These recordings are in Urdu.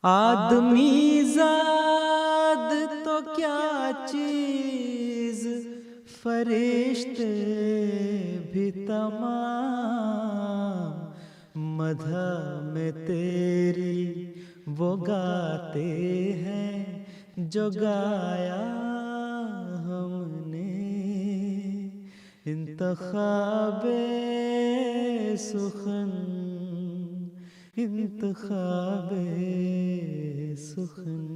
آدمی زاد تو کیا چیز، فرشتے بھی تمام مدح میں تیری وہ گاتے ہیں جو گایا ہم نے، انتخاب سخن انتخاب سخن۔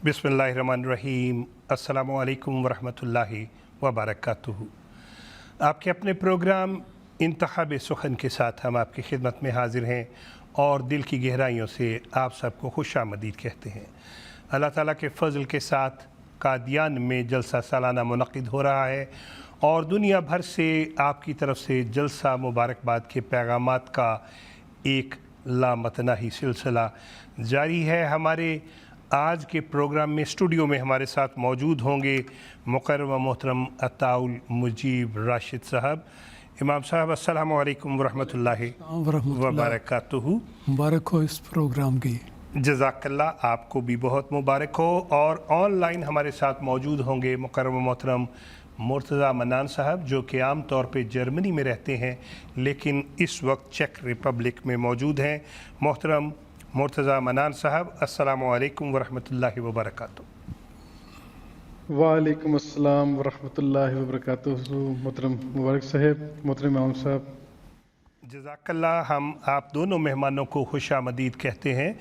بسم اللہ الرحمن الرحیم۔ السلام علیکم ورحمۃ اللہ وبرکاتہ۔ آپ کے اپنے پروگرام انتخاب سخن کے ساتھ ہم آپ کی خدمت میں حاضر ہیں اور دل کی گہرائیوں سے آپ سب کو خوش آمدید کہتے ہیں۔ اللہ تعالیٰ کے فضل کے ساتھ قادیان میں جلسہ سالانہ منعقد ہو رہا ہے اور دنیا بھر سے آپ کی طرف سے جلسہ مبارکباد کے پیغامات کا ایک لامتناہی سلسلہ جاری ہے۔ ہمارے آج کے پروگرام میں اسٹوڈیو میں ہمارے ساتھ موجود ہوں گے مقرم و محترم عطاء المجیب راشد صاحب۔ امام صاحب السلام علیکم ورحمۃ اللہ وبرکاتہ۔ مبارک ہو اس پروگرام کی۔ جزاک اللہ، آپ کو بھی بہت مبارک ہو۔ اور آن لائن ہمارے ساتھ موجود ہوں گے مقرم و محترم مرتضیٰ منان صاحب، جو کہ عام طور پہ جرمنی میں رہتے ہیں لیکن اس وقت چیک ریپبلک میں موجود ہیں۔ محترم مرتضیٰ منان صاحب السلام علیکم ورحمۃ اللہ وبرکاتہ۔ وعلیکم السلام ورحمۃ اللہ وبرکاتہ۔ محترم مبارک صاحب، محترم امام صاحب، جزاک اللہ۔ ہم آپ دونوں مہمانوں کو خوش آمدید کہتے ہیں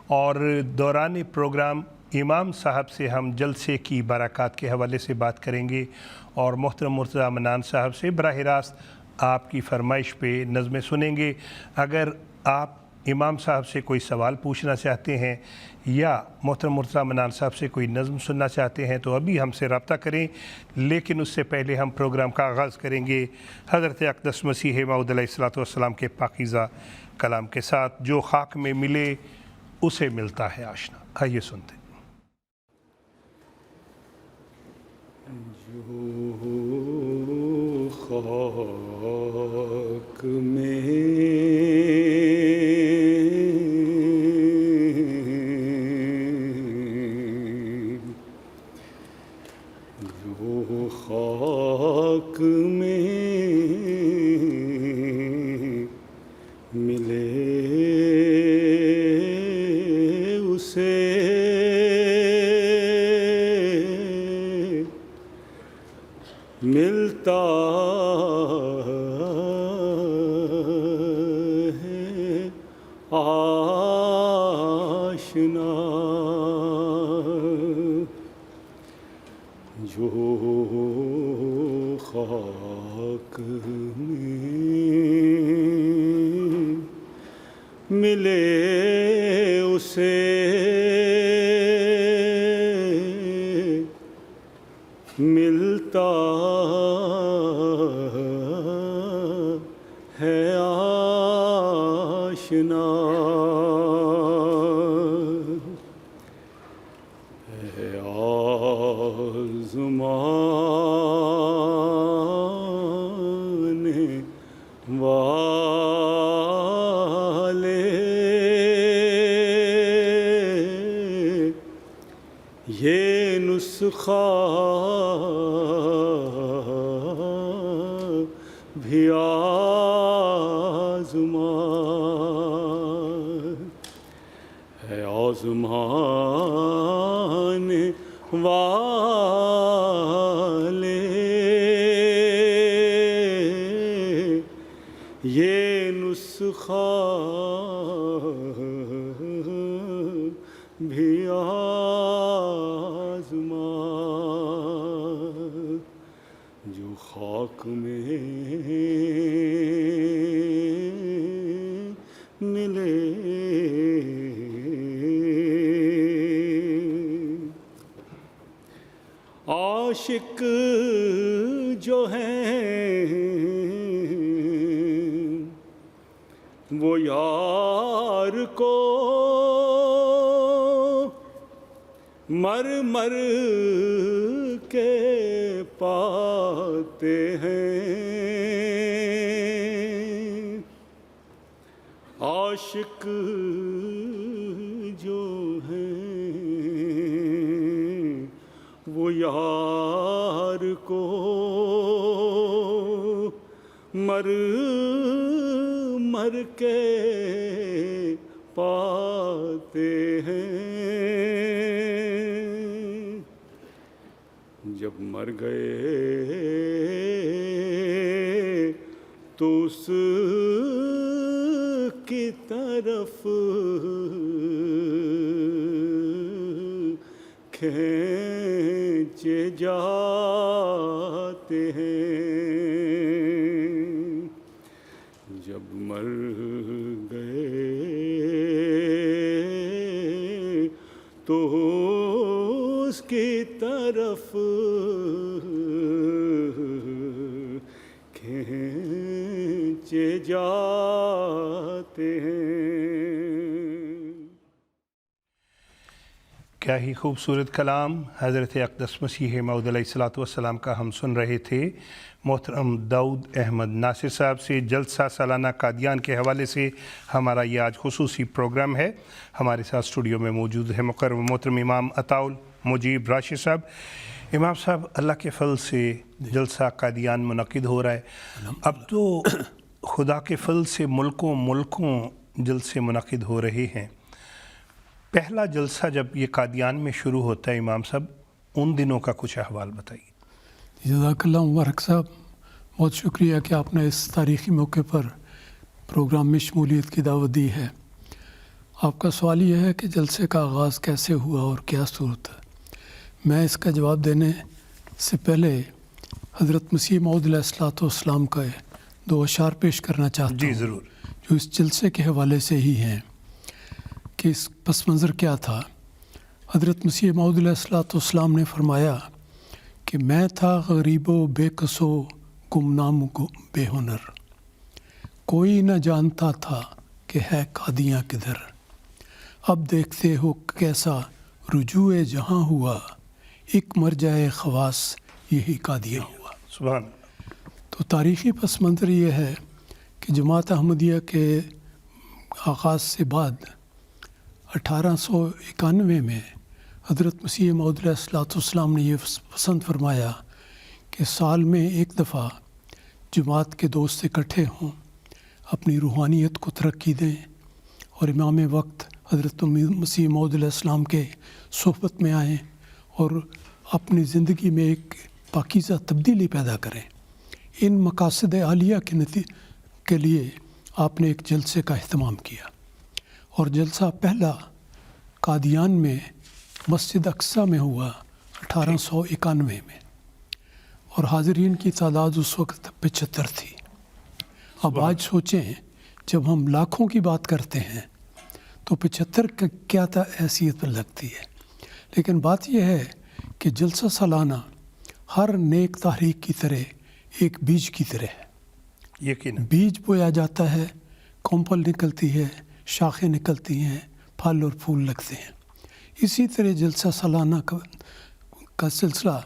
اور دوران پروگرام امام صاحب سے ہم جلسے کی برکات کے حوالے سے بات کریں گے اور محترم مرتضیٰ منان صاحب سے براہ راست آپ کی فرمائش پہ نظمیں سنیں گے۔ اگر آپ امام صاحب سے کوئی سوال پوچھنا چاہتے ہیں یا محترم مرتضیٰ منان صاحب سے کوئی نظم سننا چاہتے ہیں تو ابھی ہم سے رابطہ کریں، لیکن اس سے پہلے ہم پروگرام کا آغاز کریں گے حضرت اقدس مسیح موعود علیہ الصلوۃ والسلام کے پاکیزہ کلام کے ساتھ۔ جو خاک میں ملے اسے ملتا ہے آشنا۔ آئیے سنتے ہیں۔ جو خاک میں خاک میں ملے اسے ملتا ہے آشنا، جو خاک میں ملے اسے ملتا ہے آشنا، ہے آزمانے والے یہ نسخہ بھی آزمان ہے، آزمانے والے یہ نسخہ بھی آزمان، جو خاک میں ملے۔ عاشق جو ہیں وہ یار کو مر مر کے پاتے ہیں، عاشق جو ہیں وہ یار کو مر مر کے پاتے ہیں، جب مر گئے تو اس کی طرف کھینچے جاتے ہیں، جب مر گئے تو اس کی طرف کھینچے جاتے ہیں۔ کیا ہی خوبصورت کلام حضرت اقدس مسیح موعود علیہ الصلوۃ والسلام کا ہم سن رہے تھے محترم داؤد احمد ناصر صاحب سے۔ جلسہ سالانہ قادیان کے حوالے سے ہمارا یہ آج خصوصی پروگرام ہے۔ ہمارے ساتھ اسٹوڈیو میں موجود ہے مقرر محترم امام عطا المجیب راشد صاحب۔ امام صاحب، اللہ کے فضل سے جلسہ قادیان منعقد ہو رہا ہے۔ اب تو خدا کے فضل سے ملکوں جلسے منعقد ہو رہے ہیں۔ پہلا جلسہ جب یہ قادیان میں شروع ہوتا ہے امام صاحب، ان دنوں کا کچھ احوال بتائیے۔ جزاک اللہ مبارک صاحب، بہت شکریہ کہ آپ نے اس تاریخی موقع پر پروگرام میں شمولیت کی دعوت دی ہے۔ آپ کا سوال یہ ہے کہ جلسے کا آغاز کیسے ہوا اور کیا صورت ہے۔ میں اس کا جواب دینے سے پہلے حضرت مسیح موعود علیہ الصلوۃ والسلام کا 2 اشعار پیش کرنا چاہتا ہوں، جی ضرور، جو اس جلسے کے حوالے سے ہی ہیں کہ اس پس منظر کیا تھا۔ حضرت مسیح موعود علیہ الصلوۃ والسلام نے فرمایا کہ میں تھا غریب و بے کس و گمنام بے ہنر، کوئی نہ جانتا تھا کہ ہے قادیاں کدھر، اب دیکھتے ہو کیسا رجوع جہاں ہوا، ایک مرجع خواص یہی قادیاں ہوا۔ سبحان۔ تو تاریخی پس منظر یہ ہے کہ جماعت احمدیہ کے آغاز سے بعد 1891 میں حضرت مسیح موعود علیہ الصلوۃ والسلام نے یہ پسند فرمایا کہ سال میں ایک دفعہ جماعت کے دوست اکٹھے ہوں، اپنی روحانیت کو ترقی دیں اور امام وقت حضرت مسیح موعود علیہ السلام کے صحبت میں آئیں اور اپنی زندگی میں ایک پاکیزہ تبدیلی پیدا کریں۔ ان مقاصد عالیہ کے لیے آپ نے ایک جلسے کا اہتمام کیا، اور جلسہ پہلا قادیان میں مسجد اقصیٰ میں ہوا 1891 میں، اور حاضرین کی تعداد اس وقت 75 تھی۔ اب آج سوچیں، جب ہم لاکھوں کی بات کرتے ہیں تو 75 کا کیا حیثیت لگتی ہے۔ لیکن بات یہ ہے کہ جلسہ سالانہ ہر نیک تحریک کی طرح ایک بیج کی طرح ہے۔ یقیناً بیج بویا جاتا ہے، کمپل نکلتی ہے، شاخیں نکلتی ہیں، پھل اور پھول لگتے ہیں۔ اسی طرح جلسہ سالانہ کا سلسلہ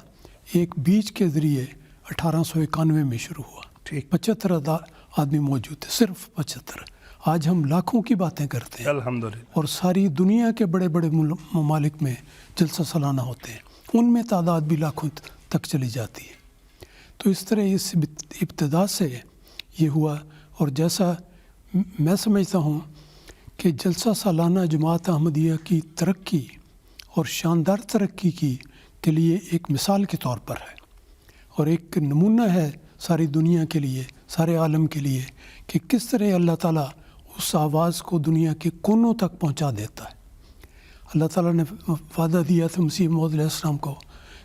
ایک بیج کے ذریعے 1891 میں شروع ہوا۔ 75 آدمی موجود تھے، صرف 75۔ آج ہم لاکھوں کی باتیں کرتے ہیں، الحمدللہ، اور ساری دنیا کے بڑے بڑے ممالک میں جلسہ سالانہ ہوتے ہیں، ان میں تعداد بھی لاکھوں تک چلی جاتی ہے۔ تو اس طرح اس ابتدا سے یہ ہوا، اور جیسا میں سمجھتا ہوں کہ جلسہ سالانہ جماعت احمدیہ کی ترقی اور شاندار ترقی کے لیے ایک مثال کے طور پر ہے، اور ایک نمونہ ہے ساری دنیا کے لیے، سارے عالم کے لیے، کہ کس طرح اللہ تعالیٰ اس آواز کو دنیا کے کونوں تک پہنچا دیتا ہے۔ اللہ تعالیٰ نے وعدہ دیا تھا مسیح موعود علیہ السلام کو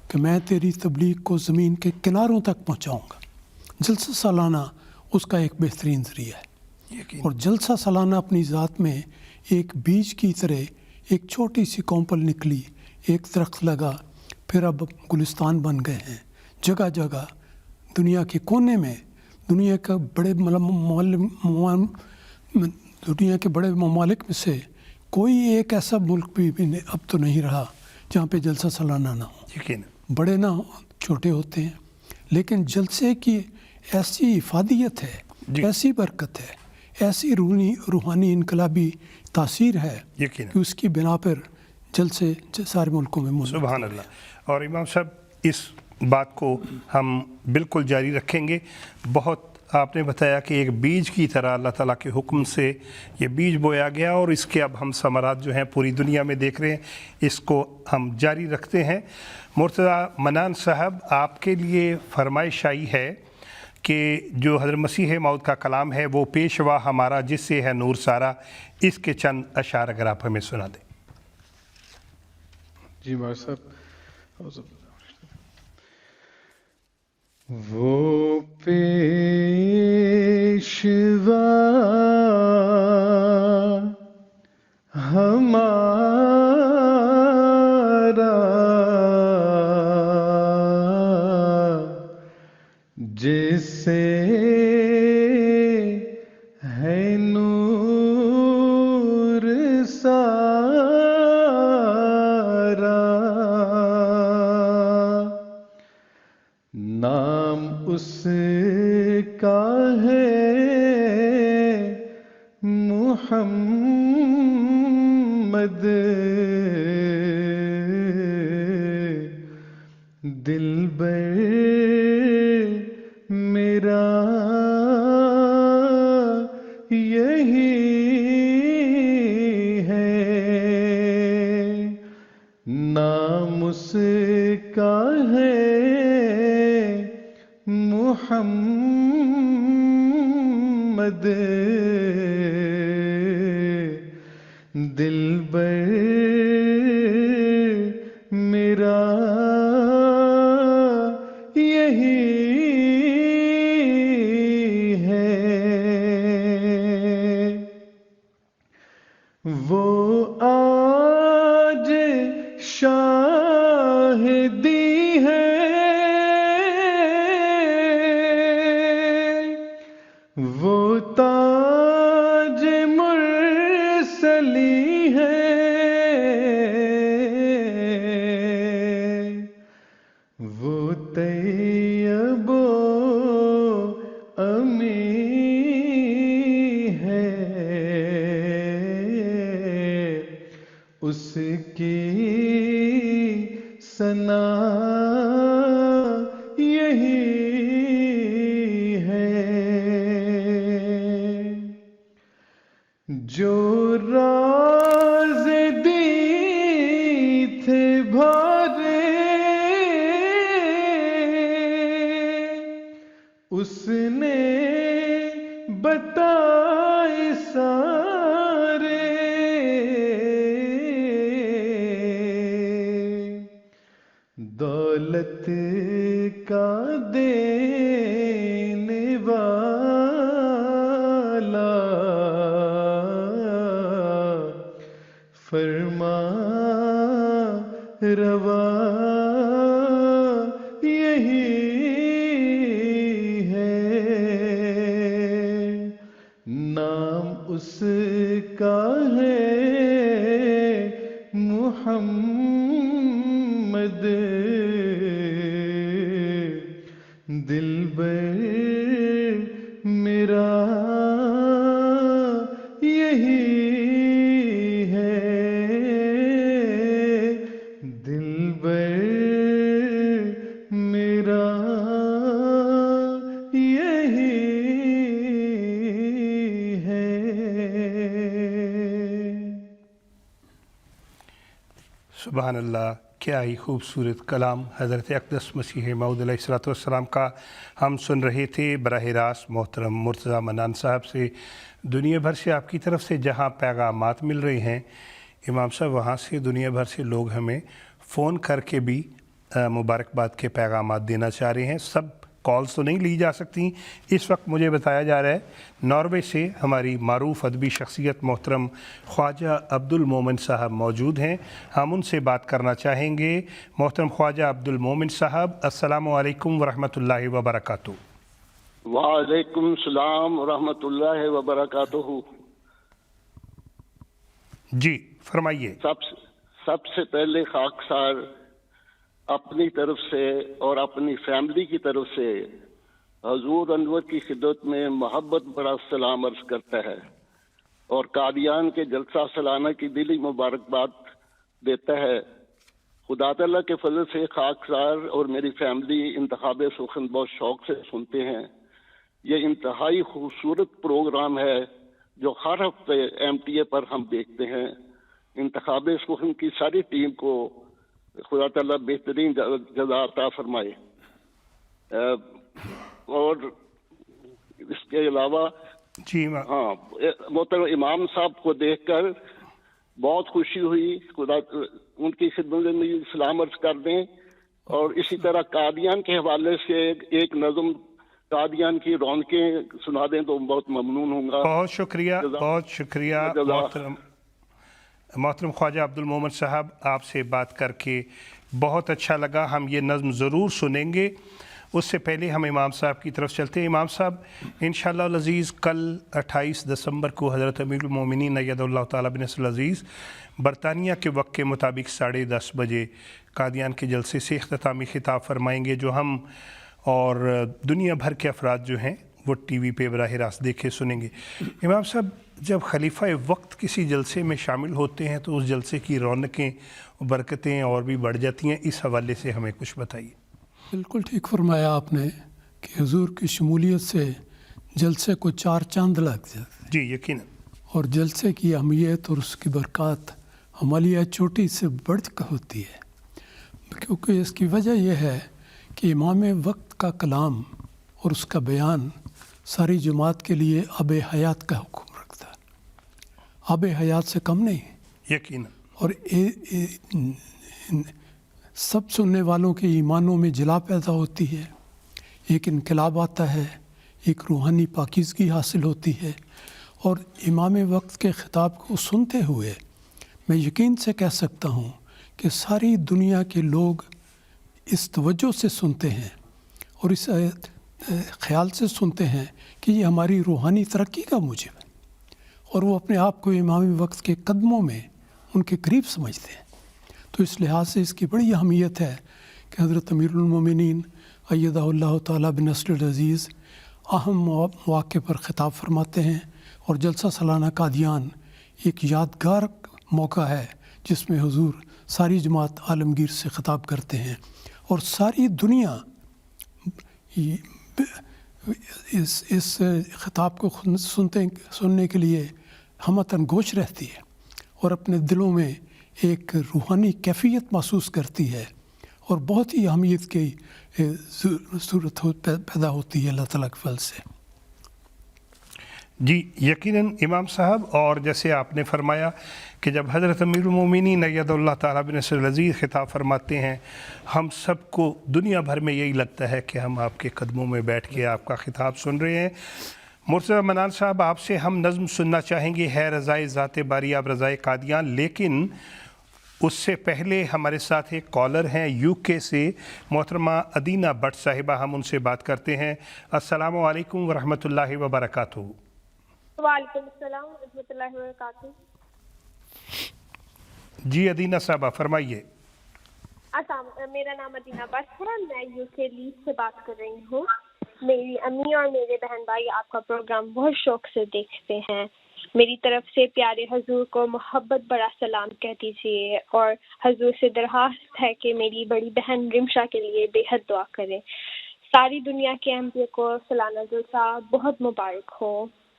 کہ میں تیری تبلیغ کو زمین کے کناروں تک پہنچاؤں گا۔ جلسہ سالانہ اس کا ایک بہترین ذریعہ ہے، اور جلسہ سالانہ اپنی ذات میں ایک بیج کی طرح ایک چھوٹی سی کونپل نکلی، ایک درخت لگا، پھر اب گلستان بن گئے ہیں جگہ جگہ دنیا کے کونے میں۔ دنیا کے بڑے ممالک میں سے کوئی ایک ایسا ملک بھی اب تو نہیں رہا جہاں پہ جلسہ سالانہ نہ ہو۔ بڑے نہ ہو، چھوٹے ہوتے ہیں، لیکن جلسے کی ایسی افادیت ہے، ایسی برکت ہے، ایسی روحانی انقلابی تاثیر ہے یقیناً کہ اس کی بنا پر جلد سے سارے ملکوں میں موجود سبحان اللہ۔ اور امام صاحب اس بات کو ہم بالکل جاری رکھیں گے۔ بہت آپ نے بتایا کہ ایک بیج کی طرح اللہ تعالیٰ کے حکم سے یہ بیج بویا گیا اور اس کے اب ہم ثمرات جو ہیں پوری دنیا میں دیکھ رہے ہیں، اس کو ہم جاری رکھتے ہیں۔ مرتضی منان صاحب، آپ کے لیے فرمائش آئی ہے کہ جو حضرت مسیح موعود کا کلام ہے وہ پیشوا ہمارا جس سے ہے نور سارا، اس کے چند اشعار اگر آپ ہمیں سنا دیں۔ جی مار صاحب، وہ پیشوا ہمارا جس سے ہے نور سارا، نام اس کا ہے محمد، دلبر میرا یہی ہے، نام اس کا ہے محمد، دلبر میرا یہی ہے، وہ آج شاہدی ہے، وہ تاج مرسلی ہے، وہ طیب و امی ہے، اس کی ثنا یہی ہے، جو راز دی تھے بھرے اس نے بتائے سارے، دولت کا دینے والا فرما روا یہی ہے، نام اس کا ہے محمد، دلبر میرا یہی ہے، دلبر میرا یہی ہے۔ سبحان اللہ، کیا ہی خوبصورت کلام حضرت اقدس مسیح موعود علیہ الصلوۃ والسلام کا ہم سن رہے تھے براہ راست محترم مرتضی منان صاحب سے۔ دنیا بھر سے آپ کی طرف سے جہاں پیغامات مل رہے ہیں امام صاحب، وہاں سے دنیا بھر سے لوگ ہمیں فون کر کے بھی مبارکباد کے پیغامات دینا چاہ رہے ہیں۔ سب کالز تو نہیں لی جا سکتی، اس وقت مجھے بتایا جا رہا ہے ناروے سے ہماری معروف ادبی شخصیت محترم خواجہ عبد المومن صاحب موجود ہیں، ہم ان سے بات کرنا چاہیں گے۔ محترم خواجہ عبد المومن صاحب، السلام علیکم ورحمۃ اللہ وبرکاتہ۔ وعلیکم السلام ورحمۃ اللہ وبرکاتہ۔ جی فرمائیے۔ سب سے پہلے خاکسار اپنی طرف سے اور اپنی فیملی کی طرف سے حضور انور کی خدمت میں محبت بڑا سلام عرض کرتا ہے اور قادیان کے جلسہ سالانہ کی دلی مبارکباد دیتا ہے۔ خدا تعالیٰ کے فضل سے خاکسار اور میری فیملی انتخاب سخن بہت شوق سے سنتے ہیں۔ یہ انتہائی خوبصورت پروگرام ہے جو ہر ہفتے MTA پر ہم دیکھتے ہیں۔ انتخاب سخن کی ساری ٹیم کو خدا تعالیٰ بہترین جزا عطا فرمائے۔ اور اس کے علاوہ جی ہاں، محترم امام صاحب کو دیکھ کر بہت خوشی ہوئی، خدا ان کی خدمت میں سلام عرض کر دیں۔ اور اسی طرح قادیان کے حوالے سے ایک نظم قادیان کی رونقیں سنا دیں تو بہت ممنون ہوں گا۔ بہت شکریہ، بہت شکریہ محترم خواجہ عبد المومن صاحب، آپ سے بات کر کے بہت اچھا لگا۔ ہم یہ نظم ضرور سنیں گے، اس سے پہلے ہم امام صاحب کی طرف چلتے ہیں۔ امام صاحب، انشاءاللہ العزیز کل 28 دسمبر کو حضرت امیر المومنین اید اللہ تعالیٰ بنصر العزیز برطانیہ کے وقت کے مطابق 10:30 بجے قادیان کے جلسے سے اختتامی خطاب فرمائیں گے، جو ہم اور دنیا بھر کے افراد جو ہیں وہ ٹی وی پہ براہ راست دیکھے سنیں گے۔ امام صاحب، جب خلیفہ وقت کسی جلسے میں شامل ہوتے ہیں تو اس جلسے کی رونقیں برکتیں اور بھی بڑھ جاتی ہیں، اس حوالے سے ہمیں کچھ بتائیے۔ بالکل ٹھیک فرمایا آپ نے کہ حضور کی شمولیت سے جلسے کو 4 چاند لگ جاتے ہیں، جی یقیناً، اور جلسے کی اہمیت اور اس کی برکات ہمالیہ چوٹی سے بڑھ کر ہوتی ہے، کیونکہ اس کی وجہ یہ ہے کہ امام وقت کا کلام اور اس کا بیان ساری جماعت کے لیے آب حیات کا حکم رکھتا ہے، آب حیات سے کم نہیں، یقیناً، اور سب سننے والوں کے ایمانوں میں جلا پیدا ہوتی ہے، ایک انقلاب آتا ہے، ایک روحانی پاکیزگی حاصل ہوتی ہے۔ اور امام وقت کے خطاب کو سنتے ہوئے میں یقین سے کہہ سکتا ہوں کہ ساری دنیا کے لوگ اس توجہ سے سنتے ہیں اور اس خیال سے سنتے ہیں کہ یہ ہماری روحانی ترقی کا موجب ہے، اور وہ اپنے آپ کو امام وقت کے قدموں میں ان کے قریب سمجھتے ہیں۔ تو اس لحاظ سے اس کی بڑی اہمیت ہے کہ حضرت امیر المومنین ایدہ اللہ تعالیٰ بنصر العزیز اہم مواقع پر خطاب فرماتے ہیں، اور جلسہ سالانہ قادیان ایک یادگار موقع ہے جس میں حضور ساری جماعت عالمگیر سے خطاب کرتے ہیں، اور ساری دنیا اس خطاب کو سننے کے لیے ہمتاً گوش رہتی ہے اور اپنے دلوں میں ایک روحانی کیفیت محسوس کرتی ہے، اور بہت ہی اہمیت کی صورت پیدا ہوتی ہے اللہ تعالیٰ کے فضل سے۔ جی یقیناً امام صاحب، اور جیسے آپ نے فرمایا کہ جب حضرت امیر المومنین اید اللہ تعالیٰ بنصر العزیز خطاب فرماتے ہیں، ہم سب کو دنیا بھر میں یہی لگتا ہے کہ ہم آپ کے قدموں میں بیٹھ کے آپ کا خطاب سن رہے ہیں۔ مرتضیٰ منان صاحب، آپ سے ہم نظم سننا چاہیں گے، ہے رضائے ذات باری اب رضائے قادیان، لیکن اس سے پہلے ہمارے ساتھ ایک کالر ہیں UK سے، محترمہ ادینہ بٹ صاحبہ، ہم ان سے بات کرتے ہیں۔ السلام علیکم ورحمۃ اللہ وبرکاتہ۔ وعلیکم السلام ورحمۃ اللہ وبرکاتہ۔ جی ادینہ صاحبہ فرمائیے۔ میرا نام ادینہ بٹ ہے، میں UK لیڈ سے بات کر رہی ہوں۔ میری امی اور میرے بہن بھائی آپ کا پروگرام بہت شوق سے دیکھتے ہیں۔ میری طرف سے پیارے حضور کو محبت بڑا سلام کہہ دیجیے، اور حضور سے درخواست ہے کہ میری بڑی بہن رمشا کے لیے بے حد دعا کریں۔ ساری دنیا کے MTA کو سالانہ جلسہ بہت مبارک ہو۔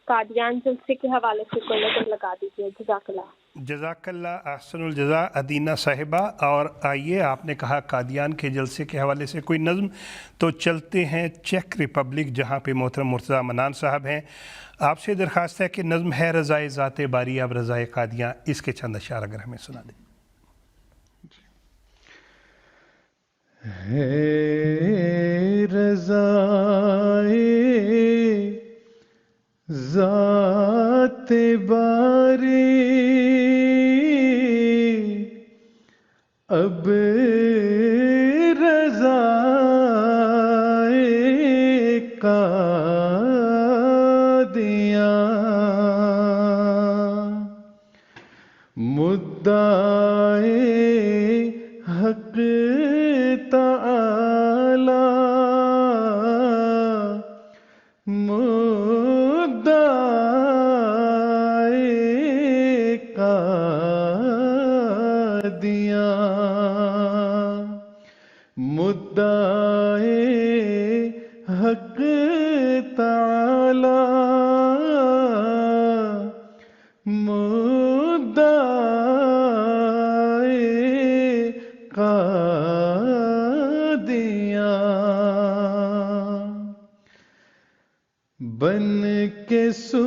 قادیان جلسے کے حوالے سے کوئی نظر لگا دیجیے۔ جزاک اللہ۔ جزاک اللہ، احسن الجزا ادینہ صاحبہ۔ اور آئیے، آپ نے کہا قادیان کے جلسے کے حوالے سے کوئی نظم، تو چلتے ہیں چیک ریپبلک جہاں پہ محترم مرتضیٰ منان صاحب ہیں۔ آپ سے درخواست ہے کہ نظم ہے رضائے ذات باری اب رضائے قادیاں، اس کے چند اشعار اگر ہمیں سنا دیں۔ ہے رضائے ذات باری اب رضائے قادیاں مدعے حق تعالی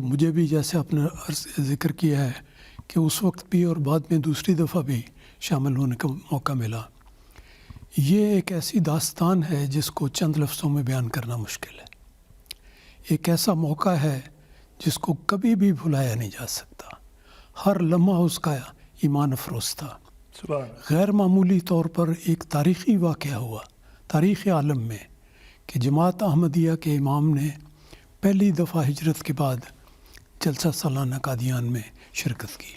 مجھے بھی جیسے آپ نے ذکر کیا ہے کہ اس وقت بھی اور بعد میں دوسری دفعہ بھی شامل ہونے کا موقع ملا. یہ ایک ایسی داستان ہے جس کو چند لفظوں میں بیان کرنا مشکل ہے. ایک ایسا موقع ہے جس کو کبھی بھی بھلایا نہیں جا سکتا. ہر لمحہ اس کا ایمان افروز تھا. غیر معمولی طور پر ایک تاریخی واقعہ ہوا تاریخ عالم میں کہ جماعت احمدیہ کے امام نے پہلی دفعہ ہجرت کے بعد جلسہ سالانہ قادیان میں شرکت کی.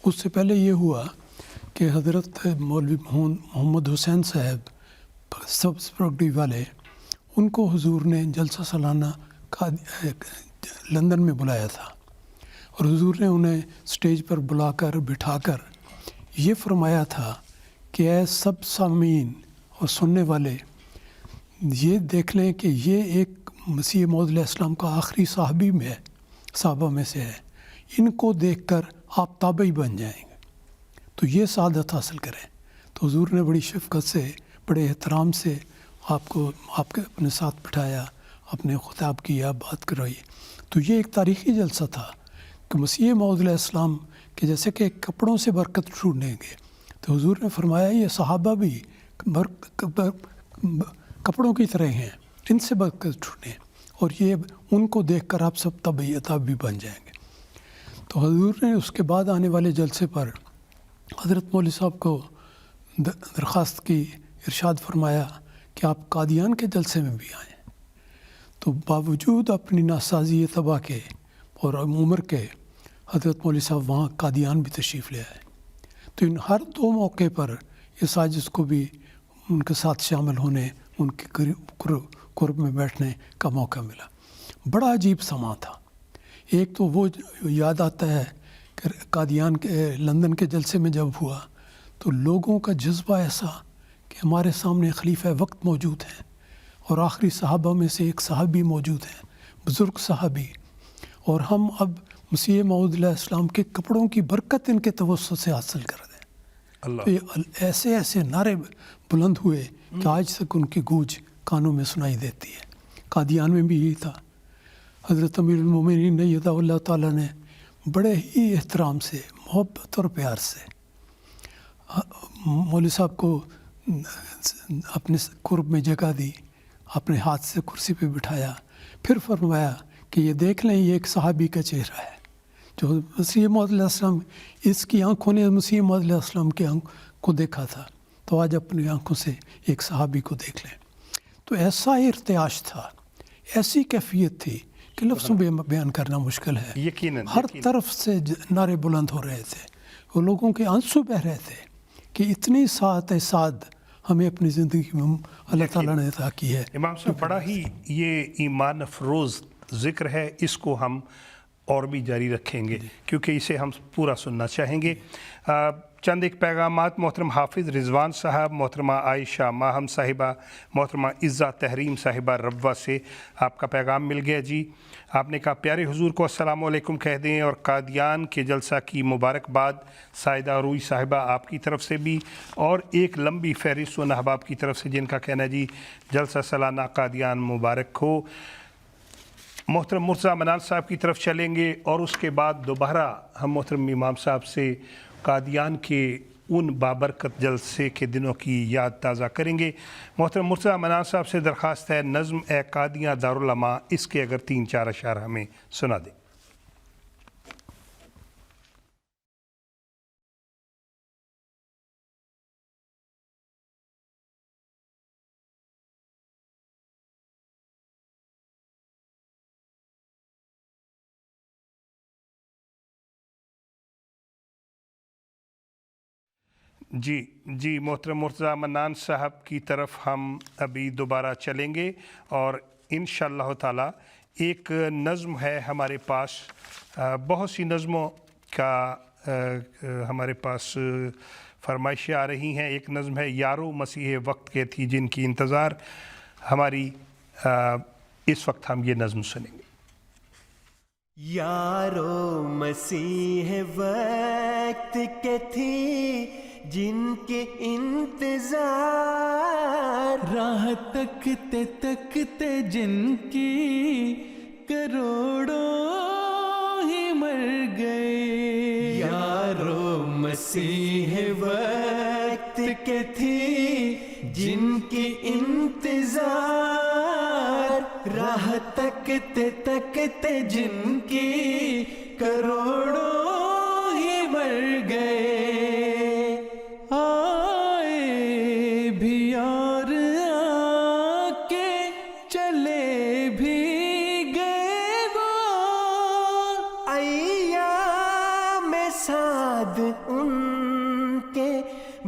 اس سے پہلے یہ ہوا کہ حضرت مولوی محمد حسین صاحب سبز پگڑی والے، ان کو حضور نے جلسہ سالانہ لندن میں بلایا تھا، اور حضور نے انہیں اسٹیج پر بلا کر بٹھا کر یہ فرمایا تھا کہ اے سب سامعین اور سننے والے، یہ دیکھ لیں کہ یہ ایک مسیح موعود علیہ السلام کا آخری صحابہ میں سے ہے. ان کو دیکھ کر آپ تابعی بن جائیں گے، تو یہ سعادت حاصل کریں. تو حضور نے بڑی شفقت سے، بڑے احترام سے آپ کے اپنے ساتھ بٹھایا، اپنے خطاب کیا، بات کرائی. تو یہ ایک تاریخی جلسہ تھا کہ مسیح موعود علیہ السلام کہ جیسے کہ کپڑوں سے برکت چھوٹیں گے، تو حضور نے فرمایا یہ صحابہ بھی کپڑوں کی طرح ہیں، ان سے برکت چھوٹیں، اور یہ ان کو دیکھ کر آپ سب تابعی بن جائیں گے. تو حضور نے اس کے بعد آنے والے جلسے پر حضرت مولوی صاحب کو درخواست کی، ارشاد فرمایا کہ آپ قادیان کے جلسے میں بھی آئیں. تو باوجود اپنی ناسازی طبع کے اور عمر کے حضرت مولوی صاحب وہاں قادیان بھی تشریف لے آئے. تو ان ہر دو موقع پر اس سازش کو بھی ان کے ساتھ شامل ہونے، ان کے قرب میں بیٹھنے کا موقع ملا. بڑا عجیب سماں تھا. ایک تو وہ یاد آتا ہے کہ قادیان کے لندن کے جلسے میں جب ہوا تو لوگوں کا جذبہ ایسا کہ ہمارے سامنے خلیفہ وقت موجود ہیں اور آخری صحابہ میں سے ایک صحابی موجود ہیں، بزرگ صحابی، اور ہم اب مسیح موعود علیہ السلام کے کپڑوں کی برکت ان کے توسط سے حاصل کر دیں. تو یہ ایسے نعرے بلند ہوئے کہ آج تک ان کی گونج کانوں میں سنائی دیتی ہے. قادیان میں بھی یہی تھا. حضرت امیر المومنین ایدہ اللہ تعالیٰ نے بڑے ہی احترام سے، محبت اور پیار سے مولوی صاحب کو اپنے قرب میں جگہ دی، اپنے ہاتھ سے کرسی پہ بٹھایا، پھر فرمایا کہ یہ دیکھ لیں یہ ایک صحابی کا چہرہ ہے جو مسیح موعود علیہ السلام، اس کی آنکھوں نے مسیح موعود علیہ السلام کی آنکھ کو دیکھا تھا، تو آج اپنی آنکھوں سے ایک صحابی کو دیکھ لیں. تو ایسا ارتعاش تھا، ایسی کیفیت تھی کہ لفظوں میں بیان کرنا مشکل ہے. ہر طرف سے نعرے بلند ہو رہے تھے، وہ لوگوں کے آنسو بہہ رہے تھے کہ اتنی سعادت ہمیں اپنی زندگی میں اللہ تعالیٰ نے عطا کی ہے. امام صاحب بڑا ہی یہ ایمان افروز ذکر ہے، اس کو ہم اور بھی جاری رکھیں گے کیونکہ اسے ہم پورا سننا چاہیں گے. چند ایک پیغامات محترم حافظ رضوان صاحب، محترمہ عائشہ ماہم صاحبہ، محترمہ عزہ تحریم صاحبہ ربوہ سے آپ کا پیغام مل گیا. جی آپ نے کہا پیارے حضور کو السلام علیکم کہہ دیں، اور قادیان کے جلسہ کی مبارکباد سائدہ روئی صاحبہ آپ کی طرف سے بھی، اور ایک لمبی فہرست ان احباب کی طرف سے جن کا کہنا ہے جی جلسہ سالانہ قادیان مبارک ہو. محترم مرزا منان صاحب کی طرف چلیں گے، اور اس کے بعد دوبارہ ہم محترم امام صاحب سے قادیان کے ان بابرکت جلسے کے دنوں کی یاد تازہ کریں گے. محترم مرزا منان صاحب سے درخواست ہے نظم اے قادیاں دارالعلماء، اس کے اگر 3-4 اشعار ہمیں سنا دیں. جی محترم مرتضیٰ منان صاحب کی طرف ہم ابھی دوبارہ چلیں گے، اور انشاءاللہ تعالی ایک نظم ہے ہمارے پاس، بہت سی نظموں کا ہمارے پاس فرمائشیں آ رہی ہیں. ایک نظم ہے یارو مسیح وقت کے تھی جن کی انتظار، ہماری اس وقت ہم یہ نظم سنیں گے. یارو مسیح وقت کے تھی جن کے انتظار، راہ تکتے تکتے جن کی کروڑوں مسیح وقت کے تھی جن کی انتظار راہ تکتے تکتے جن کی کروڑوں ہی مر گئے آئے بھی اور آ کے چلے بھی گئے وہ ایام سعد ان کے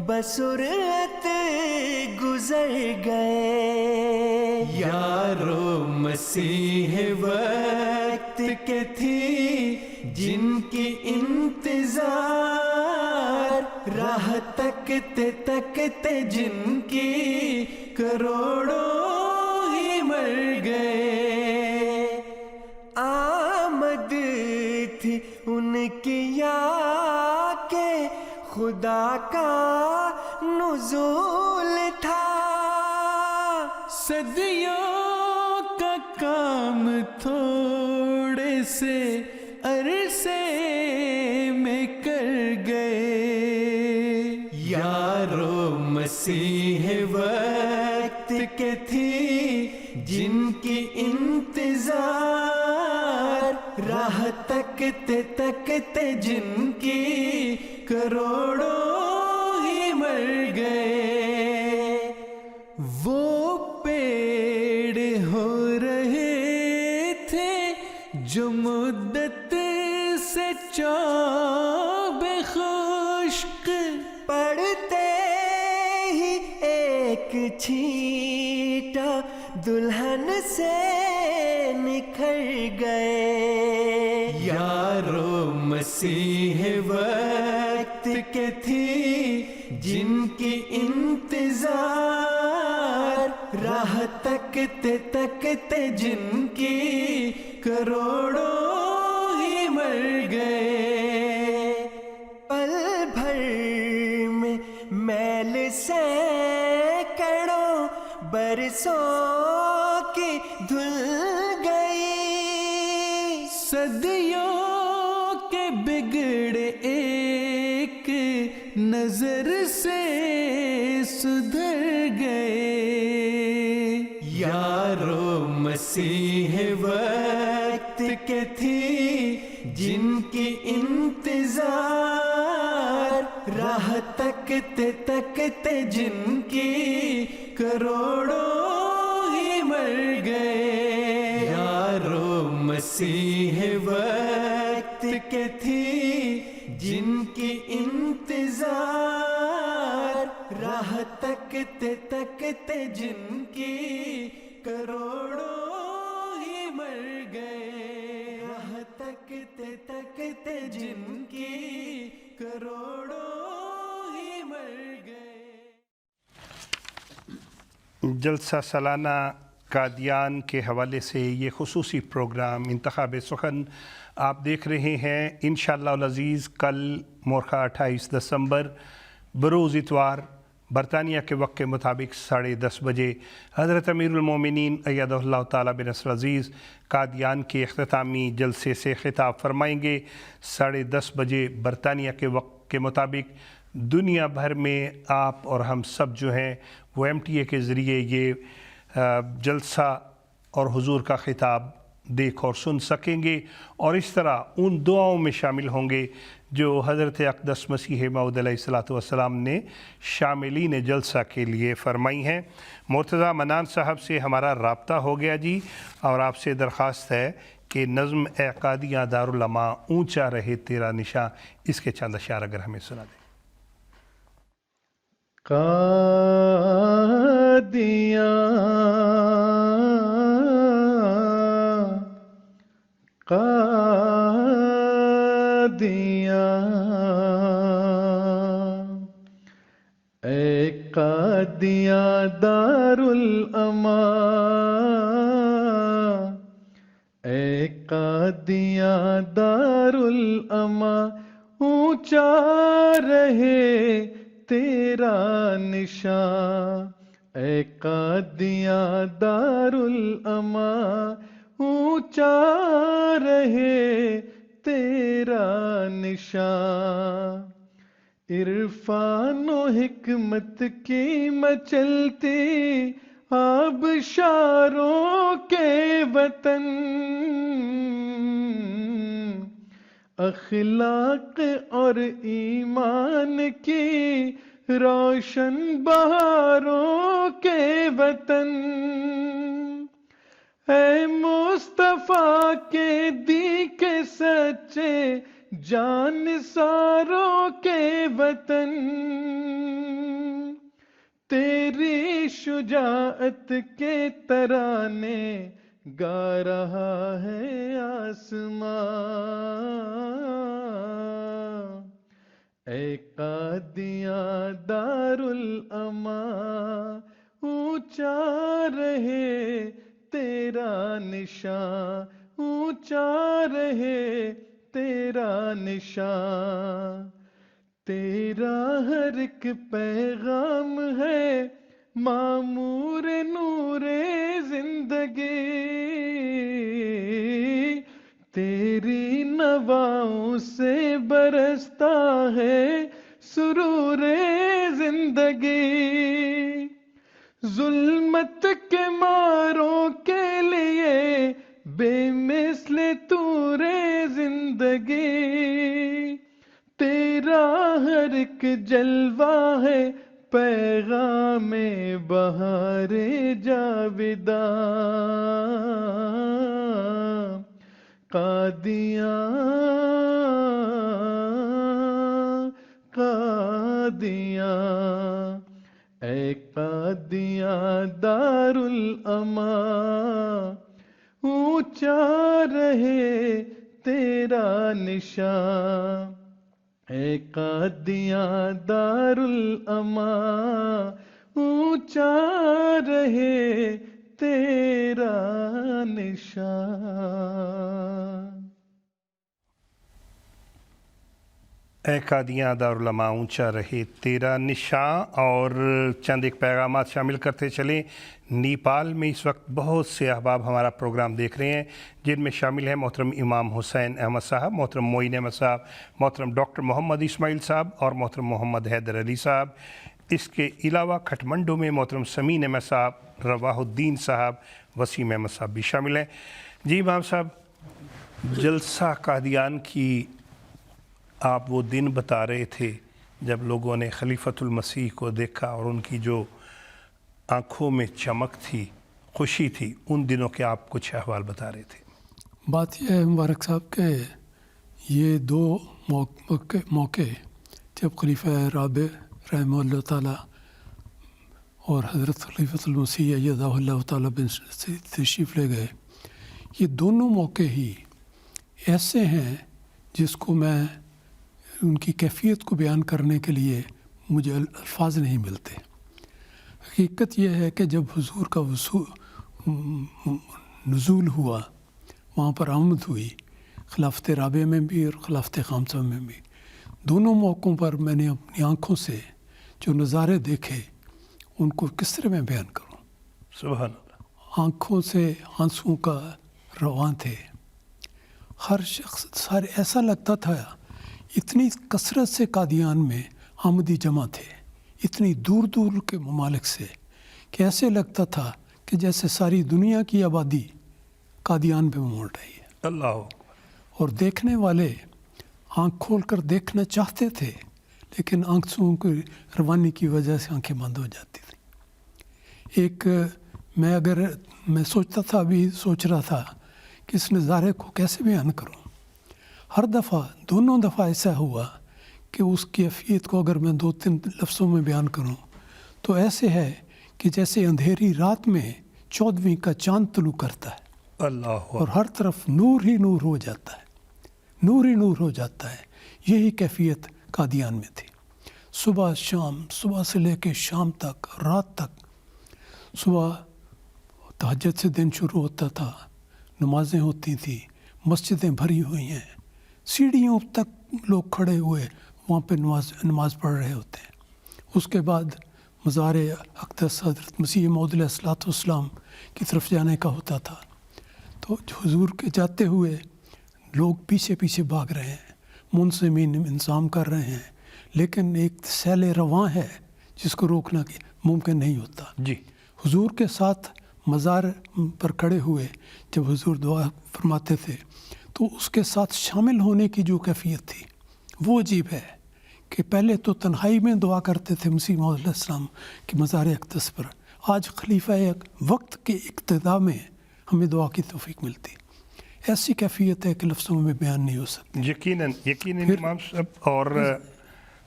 بسرعت گزر گئے یارو مسیح وقت کے تھی جن کی انتظار راہ تکتے تکتے جن کی کروڑوں ہی مر گئے آمد تھی ان کی یا کہ خدا کا نزول تھا صدیوں کا کام تھوڑے سے عرصے میں کر گئے یارو مسیح وقت کے تھی جن کی انتظار راہ تکتے تکتے جن کی کروڑوں ہی مر گئے وہ پیڑ ہو رہے تھے جو مدت سے چوب خشک پڑتے ہی ایک چھینٹا دلہن سے نکھر گئے یارو مسیح وقت کے تھی جن کی انتظار راہ تکتے تکتے جن کی کروڑوں ہی مر گئے پل بھر میں میل سینکڑوں برسوں کی دھل گئی صدیوں کے بگڑے ایک نظر سے سدھر گئے یارو مسیح وقت کے تھی جن کی انتظار راہ تکتے تکتے جن کی کروڑوں ہی مر گئے یارو مسیح وقت کے تھی جن کی انتظار راہ تکتے تکتے جن کی کروڑوں ہی مر گئے راہ تکتے تکتے جن کی کروڑوں ہی مر گئے جلسہ سالانہ قادیان کے حوالے سے یہ خصوصی پروگرام انتخاب سخن آپ دیکھ رہے ہیں انشاءاللہ العزیز کل مورخہ 28 دسمبر بروز اتوار برطانیہ کے وقت کے مطابق 10:30 بجے حضرت امیر المومنین ایدہ اللہ تعالیٰ بنصر عزیز قادیان کے اختتامی جلسے سے خطاب فرمائیں گے 10:30 بجے برطانیہ کے وقت کے مطابق دنیا بھر میں آپ اور ہم سب جو ہیں وہ MTA کے ذریعے یہ جلسہ اور حضور کا خطاب دیکھ اور سن سکیں گے اور اس طرح ان دعاؤں میں شامل ہوں گے جو حضرت اقدس مسیح موعود علیہ السلام نے شاملین جلسہ کے لیے فرمائی ہیں مرتضیٰ منان صاحب سے ہمارا رابطہ ہو گیا جی اور آپ سے درخواست ہے کہ نظم اے قادیاں دارالعلماء اونچا رہے تیرا نشاں اس کے چند اشعار اگر ہمیں سنا دیں اے قادیاں دارالعلماء اے قادیاں دارالعلماء اونچا رہے تیرا نشاں اے قادیاں دارالعلماء اونچا رہے تیرا نشاں عرفان و حکمت کی مچلتی آبشاروں کے وطن، اخلاق اور ایمان کی روشن بہاروں کے وطن، اے مصطفیٰ کے دی کے سچے جان ساروں کے وطن، تیری شجاعت کے ترانے گا رہا ہے آسمان، اے قادیاں دار الامان، اونچا رہے تیرا نشان، اونچا رہے تیرا نشان، تیرا ہر ایک پیغام ہے معمور نور زندگی، تیری نواؤں سے برستا ہے سرور زندگی، ظلمت کے ماروں کے لیے بے مثل طور زندگی، تیرا ہر ایک جلوہ ہے پیغام بہار جاویداں، قادیاں قادیاں، اے قادیاں دار الامان، اونچا رہے تیرا نشان، اے قادیاں دار الامان، اونچا رہے تیرا نشان۔ اے قادیاں دارالعلماء اونچا رہے تیرا نشاں، اور چند ایک پیغامات شامل کرتے چلیں۔ نیپال میں اس وقت بہت سے احباب ہمارا پروگرام دیکھ رہے ہیں، جن میں شامل ہیں محترم امام حسین احمد صاحب، محترم معین احمد صاحب، محترم ڈاکٹر محمد اسماعیل صاحب اور محترم محمد حیدر علی صاحب۔ اس کے علاوہ کھٹمنڈو میں محترم سمین احمد صاحب، رواح الدین صاحب، وسیم احمد صاحب بھی شامل ہیں۔ جی امام صاحب، جلسہ قادیان کی آپ وہ دن بتا رہے تھے جب لوگوں نے خلیفۃ المسیح کو دیکھا اور ان کی جو آنکھوں میں چمک تھی، خوشی تھی، ان دنوں کے آپ کچھ احوال بتا رہے تھے۔ بات یہ ہے مبارک صاحب کہ یہ دو موقع جب خلیفہ رابع رحمہ اللہ تعالیٰ اور حضرت خلیفۃ المسیح ایدہ اللہ تعالیٰ بن تشریف لے گئے، یہ دونوں موقع ہی ایسے ہیں جس کو میں ان کی کیفیت کو بیان کرنے کے لیے مجھے الفاظ نہیں ملتے۔ حقیقت یہ ہے کہ جب حضور کا نزول ہوا، وہاں پر آمد ہوئی، خلافت رابع میں بھی اور خلافت خامسہ میں بھی، دونوں موقعوں پر میں نے اپنی آنکھوں سے جو نظارے دیکھے ان کو کس طرح میں بیان کروں۔ سبحان اللہ۔ آنکھوں سے آنسوں کا رواں تھے، ہر شخص سارے ایسا لگتا تھا اتنی کثرت سے قادیان میں آمدی جمع تھے، اتنی دور دور کے ممالک سے، کہ ایسے لگتا تھا کہ جیسے ساری دنیا کی آبادی قادیان پہ موڑ رہی ہے۔ اللہ، اور دیکھنے والے آنکھ کھول کر دیکھنا چاہتے تھے، لیکن آنکھوں کی روانی کی وجہ سے آنکھیں بند ہو جاتی تھیں۔ میں سوچتا تھا، ابھی سوچ رہا تھا کہ اس نظارے کو کیسے بیان کروں۔ ہر دفعہ، دونوں دفعہ ایسا ہوا کہ اس کیفیت کو اگر میں 2-3 لفظوں میں بیان کروں تو ایسے ہے کہ جیسے اندھیری رات میں 14ویں کا چاند طلوع کرتا ہے، اللہ، اور ہر طرف نور ہی نور ہو جاتا ہے، نور ہی نور ہو جاتا ہے۔ یہی کیفیت قادیان میں تھی۔ صبح شام، صبح سے لے کے شام تک، رات تک، صبح تہجد سے دن شروع ہوتا تھا، نمازیں ہوتی تھیں، مسجدیں بھری ہوئی ہیں، سیڑھیوں تک لوگ کھڑے ہوئے وہاں پہ نماز پڑھ رہے ہوتے ہیں۔ اس کے بعد مزار اقدس حضرت مسیح موعود علیہ الصلوۃ والسلام کی طرف جانے کا ہوتا تھا، تو حضور کے جاتے ہوئے لوگ پیچھے پیچھے بھاگ رہے ہیں، منظمین انتظام کر رہے ہیں، لیکن ایک سیل رواں ہے جس کو روکنا ممکن نہیں ہوتا. جی حضور کے ساتھ مزار پر کھڑے ہوئے جب حضور دعا فرماتے تھے تو اس کے ساتھ شامل ہونے کی جو کیفیت تھی وہ عجیب ہے کہ پہلے تو تنہائی میں دعا کرتے تھے مسیح موعود علیہ السلام کی مزار اقدس پر. آج خلیفہ وقت کے اقتدا میں ہمیں دعا کی توفیق ملتی. ایسی کیفیت ہے کہ لفظوں میں بیان نہیں ہو سکتی. یقیناً امام صاحب. اور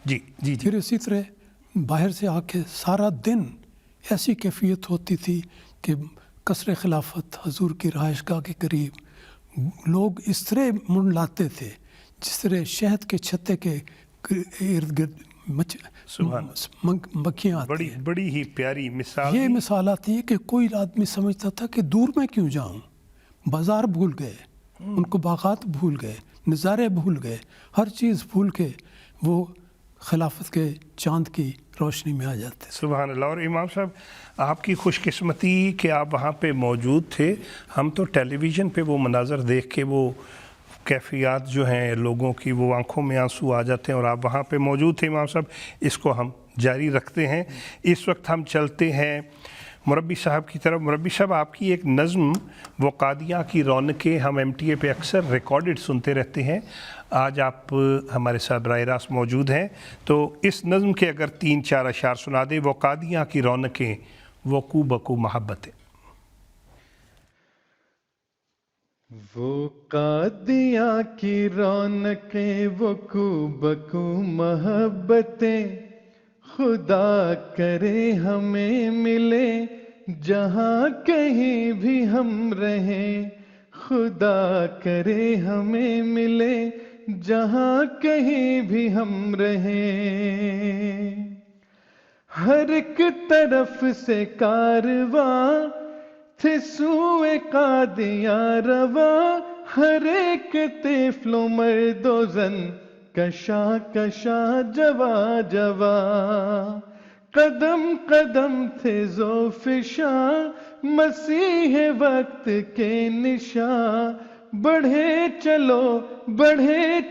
جی جی پھر اسی طرح باہر سے آ کے سارا دن ایسی کیفیت ہوتی تھی کہ قصر خلافت حضور کی رہائش گاہ کے قریب لوگ اس طرح منڈ لاتے تھے جس طرح شہد کے چھتے کے ارد گرد مکھیاں آتی ہیں. بڑی ہی پیاری مثال. یہ مثال آتی ہے کہ کوئی آدمی سمجھتا تھا کہ دور میں کیوں جاؤں. بازار بھول گئے، ان کو باغات بھول گئے، نظارے بھول گئے، ہر چیز بھول کے وہ خلافت کے چاند کی روشنی میں آ جاتے. سبحان اللہ. اور امام صاحب آپ کی خوش قسمتی کہ آپ وہاں پہ موجود تھے. ہم تو ٹیلی ویژن پہ وہ مناظر دیکھ کے وہ کیفیات جو ہیں لوگوں کی وہ آنکھوں میں آنسو آ جاتے ہیں، اور آپ وہاں پہ موجود تھے امام صاحب. اس کو ہم جاری رکھتے ہیں. اس وقت ہم چلتے ہیں مربی صاحب کی طرف. مربی صاحب آپ کی ایک نظم وہ قادیاں کی رونقیں ہم ایم ٹی اے پہ اکثر ریکارڈڈ سنتے رہتے ہیں. آج آپ ہمارے ساتھ براہ راست موجود ہیں تو اس نظم کے اگر 3-4 اشعار سنا دیں. وہ قادیاں کی رونقیں وہ کو بکو محبتیں. وہ قادیاں کی رونقیں وہ کو بکو محبتیں خدا کرے ہمیں ملے جہاں کہیں بھی ہم رہیں. خدا کرے ہمیں ملے جہاں کہیں بھی ہم رہیں. ہر ایک طرف سے کارواں تھے سوئے قادیاں رواں. ہر ایک طفل و مرد و زن کشا کشا جوا جوا. قدم قدم تھے ذوفشاں مسیح وقت کے نشاں. بڑھے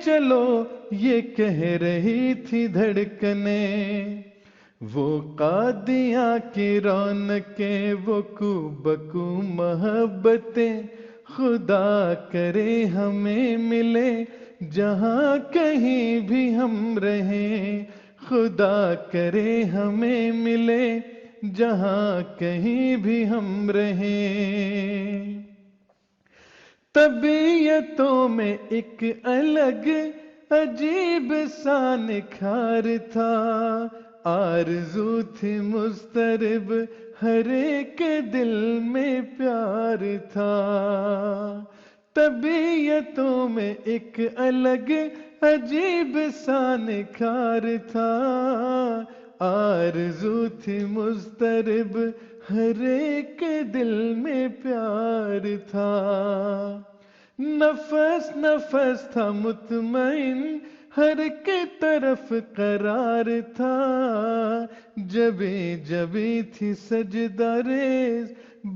چلو یہ کہہ رہی تھی دھڑکنیں. وہ قادیاں کی رونقیں وہ کو بکو محبتیں خدا کرے ہمیں ملے جہاں کہیں بھی ہم رہیں. خدا کرے ہمیں ملے جہاں کہیں بھی ہم رہیں. طبیعتوں میں ایک الگ عجیب سا نکھار تھا. آرزو تھی مضطرب ہر ایک دل میں پیار تھا. طبیعتوں میں ایک الگ عجیب سا نکھار تھا. آرزو تھی مضطرب ہر ایک دل میں پیار تھا. نفس نفس تھا مطمئن ہر ایک طرف قرار تھا. جبیں تھی سجدہ ریز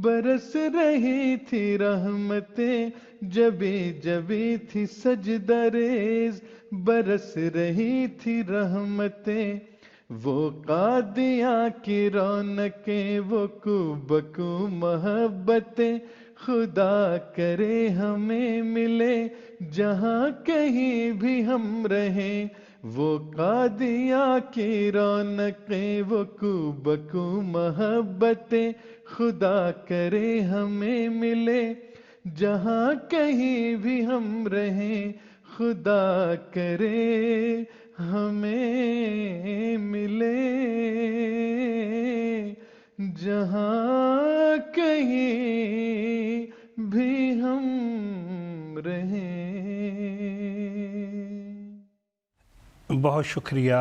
برس رہی تھی رحمتیں. جبیں تھی سجدہ ریز برس رہی تھی رحمتیں. وہ قادیاں کی رونقیں وہ کو بکو محبتیں خدا کرے ہمیں ملے جہاں کہیں بھی ہم رہیں. وہ قادیاں کی رونقیں وہ کو بکو محبتیں خدا کرے ہمیں ملے جہاں کہیں بھی ہم رہیں. خدا کرے ہمیں ملے جہاں کہیں بھی ہم رہیں. بہت شکریہ.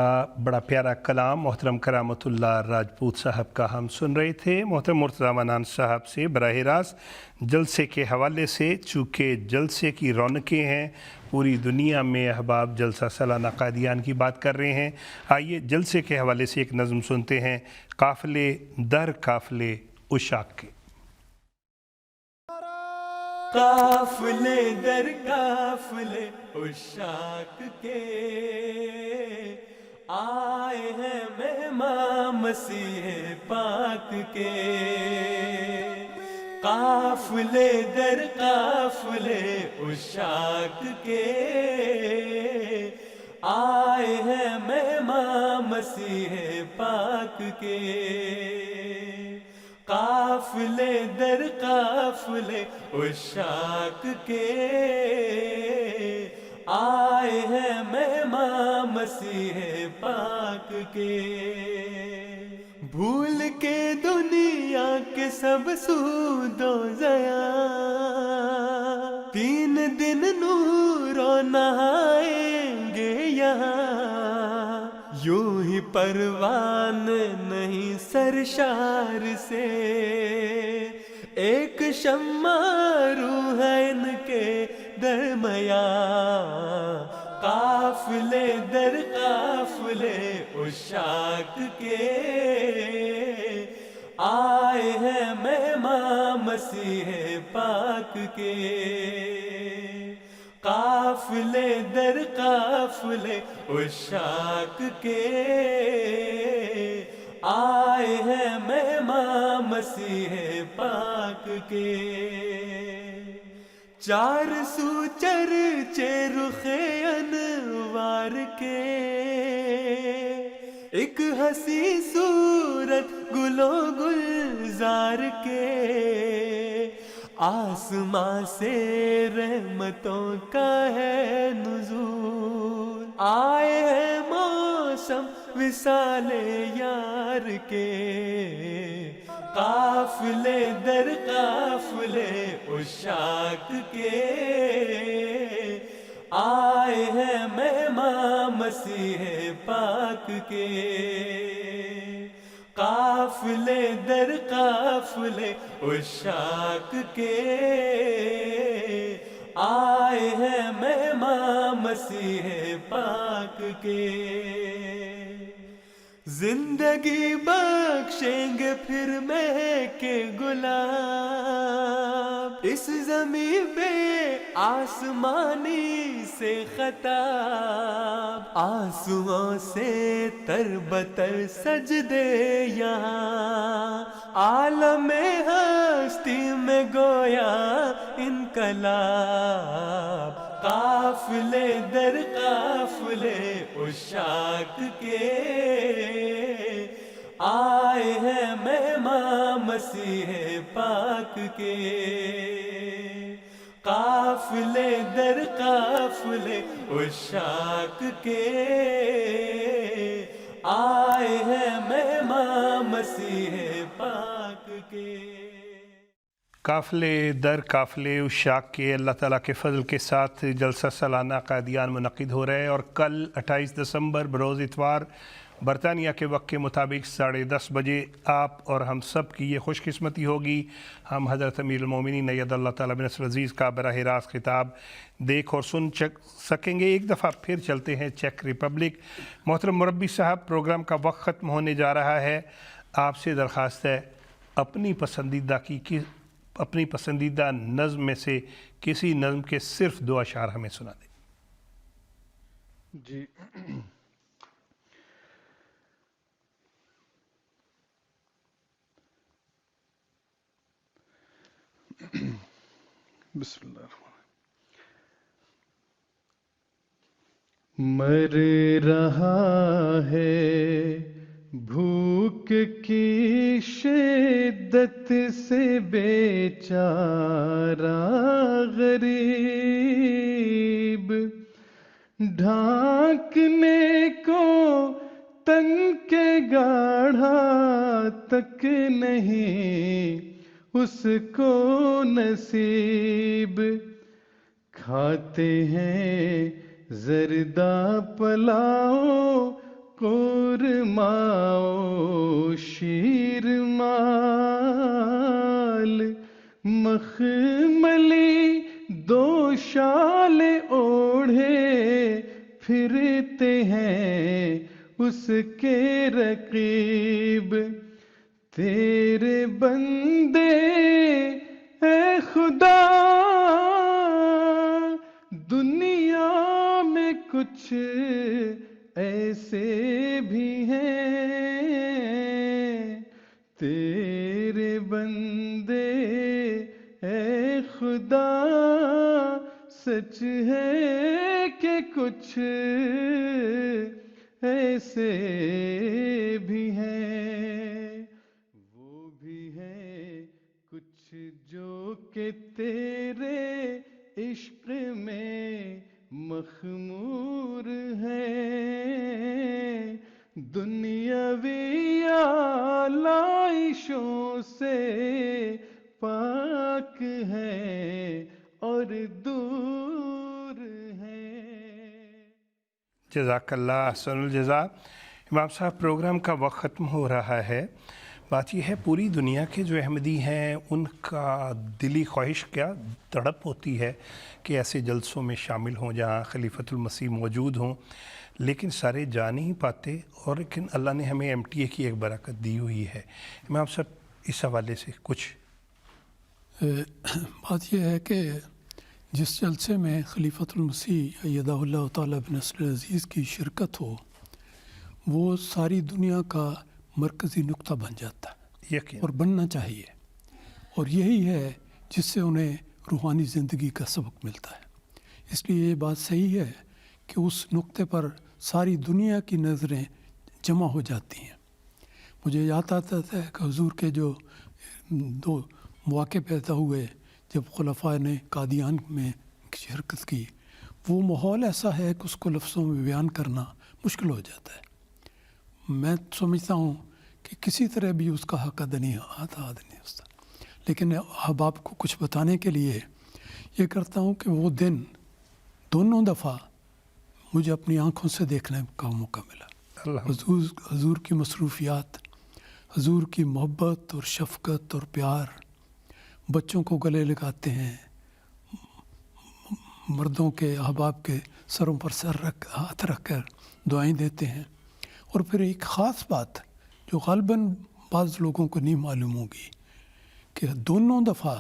بڑا پیارا کلام محترم کرامت اللہ راجپوت صاحب کا ہم سن رہے تھے محترم مرتضیٰ منان صاحب سے براہ راست جلسے کے حوالے سے. چونکہ جلسے کی رونقیں ہیں پوری دنیا میں احباب جلسہ سالانہ قادیان کی بات کر رہے ہیں. آئیے جلسے کے حوالے سے ایک نظم سنتے ہیں قافلے در قافلے عشاق کے. قافلے در قافلے عشاق کے آئے ہیں مہمان مسیح پاک کے، قافلے در قافلے عشاق کے، آئے ہیں مہمان مسیح پاک کے، قافلے در قافلے عشاق کے، آئے ہیں مہمان مسیح پاک کے۔ بھول کے دنیا کے سب سود و ضیاع، 3 دن نور و نہائیں گے یہاں، یوں ہی پروان نہیں سرشار سے، ایک شمع روح ہے ان کے درمیان، قافلے در قافلے عشاق کے، آئے ہیں مہمان مسیح پاک کے، قافلے در قافلے عشاق کے، آئے ہیں مہمان مسیح پاک کے۔ 4 سو چرچے رخ انوار کے، ایک ہنسی صورت گل و گلزار کے، آسماں سے رحمتوں کا ہے نزول، آئے ہیں موسم وصال یار کے، قافلے در قافلے عشاق کے، آئے ہیں مہمان مسیح پاک کے، قافلے در قافلے عشاق کے، آئے ہیں مہمان مسیح پاک کے۔ زندگی بخشیں گے پھر مہک گلاب، اس زمین پہ آسمانی سے خطاب، آنسوؤں سے تر بتر سجدے یہاں، عالم ہستی میں گویا انقلاب، قافلے در قافلے عشاق کے، آئے ہیں مہمان مسیح پاک کے، قافلے در قافلے عشاق کے، آئے ہیں مہمان مسیح پاک کے۔ قافلے در قافلے عشاق کے اللہ تعالیٰ کے فضل کے ساتھ جلسہ سالانہ قادیان منعقد ہو رہا ہے، اور کل 28 دسمبر بروز اتوار برطانیہ کے وقت کے مطابق 10:30 بجے آپ اور ہم سب کی یہ خوش قسمتی ہوگی، ہم حضرت امیر المومنین اید اللہ تعالیٰ بن نصر عزیز کا براہ راست خطاب دیکھ اور سن سکیں گے۔ ایک دفعہ پھر چلتے ہیں چیک ریپبلک۔ محترم مربی صاحب، پروگرام کا وقت ختم ہونے جا رہا ہے، آپ سے درخواست ہے اپنی پسندیدہ نظم میں سے کسی نظم کے صرف 2 اشعار ہمیں سنا دیں۔ جی، بسم اللہ الرحمن الرحیم۔ مر رہا ہے بھوک کی شدت سے بیچارہ غریب، ڈھانکنے کو تن کے گاڑھا تک نہیں اس کو نصیب، کھاتے ہیں زردہ پلاؤ قورماؤ شیر مال، مخملی 2 شال اوڑھے پھرتے ہیں اس کے رقیب، تیرے بندے اے خدا دنیا میں کچھ ایسے بھی ہیں تیرے بندے، اے خدا سچ ہے کہ کچھ ایسے بھی ہیں، وہ بھی ہیں کچھ جو کہ تیرے عشق میں مخمور ہیں، دنیاوی آلائشوں سے پاک ہیں اور دور ہیں۔ جزاک اللہ احسن الجزا۔ امام صاحب، پروگرام کا وقت ختم ہو رہا ہے۔ بات یہ ہے پوری دنیا کے جو احمدی ہیں ان کا دلی خواہش کیا تڑپ ہوتی ہے کہ ایسے جلسوں میں شامل ہوں جہاں خلیفۃ المسیح موجود ہوں، لیکن سارے جا نہیں پاتے، اور لیکن اللہ نے ہمیں MTA کی ایک برکت دی ہوئی ہے۔ امام صاحب اس حوالے سے کچھ بات یہ ہے کہ جس جلسے میں خلیفۃ المسیح ایدہ اللہ تعالیٰ بنصر عزیز کی شرکت ہو، وہ ساری دنیا کا مرکزی نقطہ بن جاتا ہے، یقین اور بننا چاہیے، اور یہی ہے جس سے انہیں روحانی زندگی کا سبق ملتا ہے۔ اس لیے یہ بات صحیح ہے کہ اس نقطے پر ساری دنیا کی نظریں جمع ہو جاتی ہیں۔ مجھے یاد آتا تھا کہ حضور کے جو 2 مواقع پیدا ہوئے جب خلفاء نے قادیان میں شرکت کی، وہ ماحول ایسا ہے کہ اس کو لفظوں میں بیان کرنا مشکل ہو جاتا ہے۔ میں سمجھتا ہوں کہ کسی طرح بھی اس کا حق ادا نہیں ہوتا، لیکن اب آپ کو کچھ بتانے کے لیے یہ کرتا ہوں کہ وہ دن دونوں دفعہ مجھے اپنی آنکھوں سے دیکھنے کا موقع ملا۔ حضور کی مصروفیات، حضور کی محبت اور شفقت اور پیار، بچوں کو گلے لگاتے ہیں، مردوں کے احباب کے سروں پر ہاتھ رکھ کر دعائیں دیتے ہیں۔ اور پھر ایک خاص بات جو غالباً بعض لوگوں کو نہیں معلوم ہوگی کہ دونوں دفعہ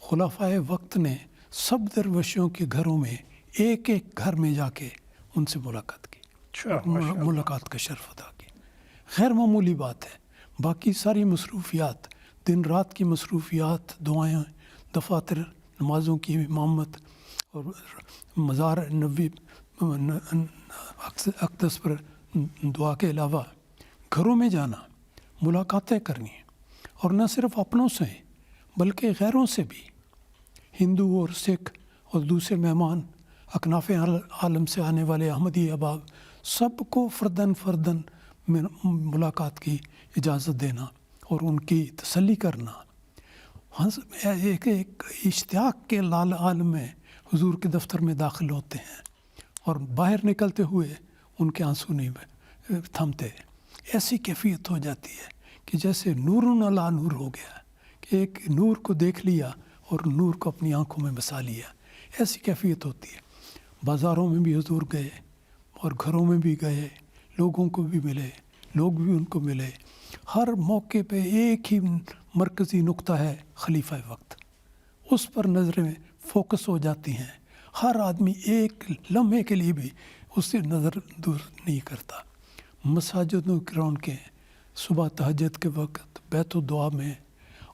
خلفائے وقت نے سب درویشوں کے گھروں میں ایک ایک گھر میں جا کے ان سے ملاقات کی، ملاقات کا شرف ادا کیا۔ غیر معمولی بات ہے۔ باقی ساری مصروفیات، دن رات کی مصروفیات، دعائیں، دفاتر، نمازوں کی امامت اور مزار نبوی اقدس پر دعا کے علاوہ گھروں میں جانا، ملاقاتیں کرنی، اور نہ صرف اپنوں سے بلکہ غیروں سے بھی، ہندو اور سکھ اور دوسرے مہمان، اکناف عالم سے آنے والے احمدی احباب، سب کو فرداً ملاقات کی اجازت دینا اور ان کی تسلی کرنا۔ ایک اشتیاق کے لال عالم میں حضور کے دفتر میں داخل ہوتے ہیں اور باہر نکلتے ہوئے ان کے آنسو نہیں تھمتے۔ ایسی کیفیت ہو جاتی ہے کہ جیسے نور علی نور ہو گیا، کہ ایک نور کو دیکھ لیا اور نور کو اپنی آنکھوں میں بسا لیا، ایسی کیفیت ہوتی ہے۔ بازاروں میں بھی حضور گئے اور گھروں میں بھی گئے، لوگوں کو بھی ملے، لوگ بھی ان کو ملے۔ ہر موقع پہ ایک ہی مرکزی نقطہ ہے خلیفہ وقت، اس پر نظریں فوکس ہو جاتی ہیں۔ ہر آدمی ایک لمحے کے لیے بھی اس سے نظر دور نہیں کرتا۔ مساجدوں گراؤنڈ کے صبح تہجد کے وقت، بیت الدعا میں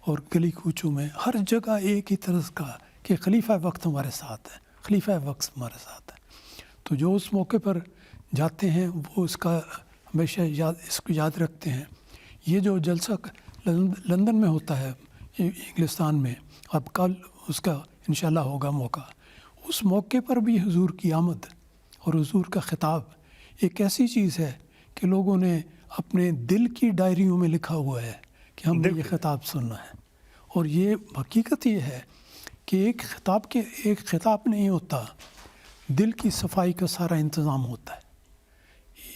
اور گلی کوچوں میں، ہر جگہ ایک ہی طرز کا کہ خلیفہ وقت ہمارے ساتھ ہے، خلیفہ وقت ہمارے ساتھ ہے۔ تو جو اس موقع پر جاتے ہیں وہ اس کا ہمیشہ اس کو یاد رکھتے ہیں۔ یہ جو جلسہ لندن میں ہوتا ہے، انگلستان میں، اب کل اس کا انشاءاللہ ہوگا موقع، اس موقع پر بھی حضور کی آمد اور حضور کا خطاب ایک ایسی چیز ہے کہ لوگوں نے اپنے دل کی ڈائریوں میں لکھا ہوا ہے کہ ہم نے یہ خطاب سننا ہے۔ اور یہ حقیقت یہ ہے کہ ایک خطاب نہیں ہوتا، دل کی صفائی کا سارا انتظام ہوتا ہے۔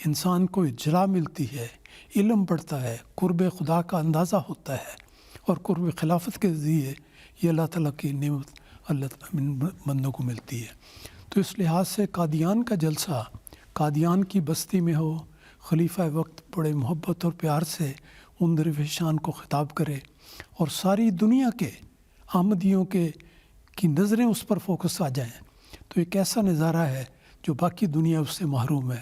انسان کو اجلا ملتی ہے، علم بڑھتا ہے، قرب خدا کا اندازہ ہوتا ہے، اور قرب خلافت کے ذریعے یہ اللہ تعالیٰ کی نعمت اللہ بندوں کو ملتی ہے۔ تو اس لحاظ سے قادیان کا جلسہ قادیان کی بستی میں ہو، خلیفہ وقت بڑے محبت اور پیار سے ان درویشان کو خطاب کرے اور ساری دنیا کے احمدیوں کی نظریں اس پر فوکس آ جائیں، تو ایک ایسا نظارہ ہے جو باقی دنیا اس سے محروم ہے۔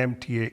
MTA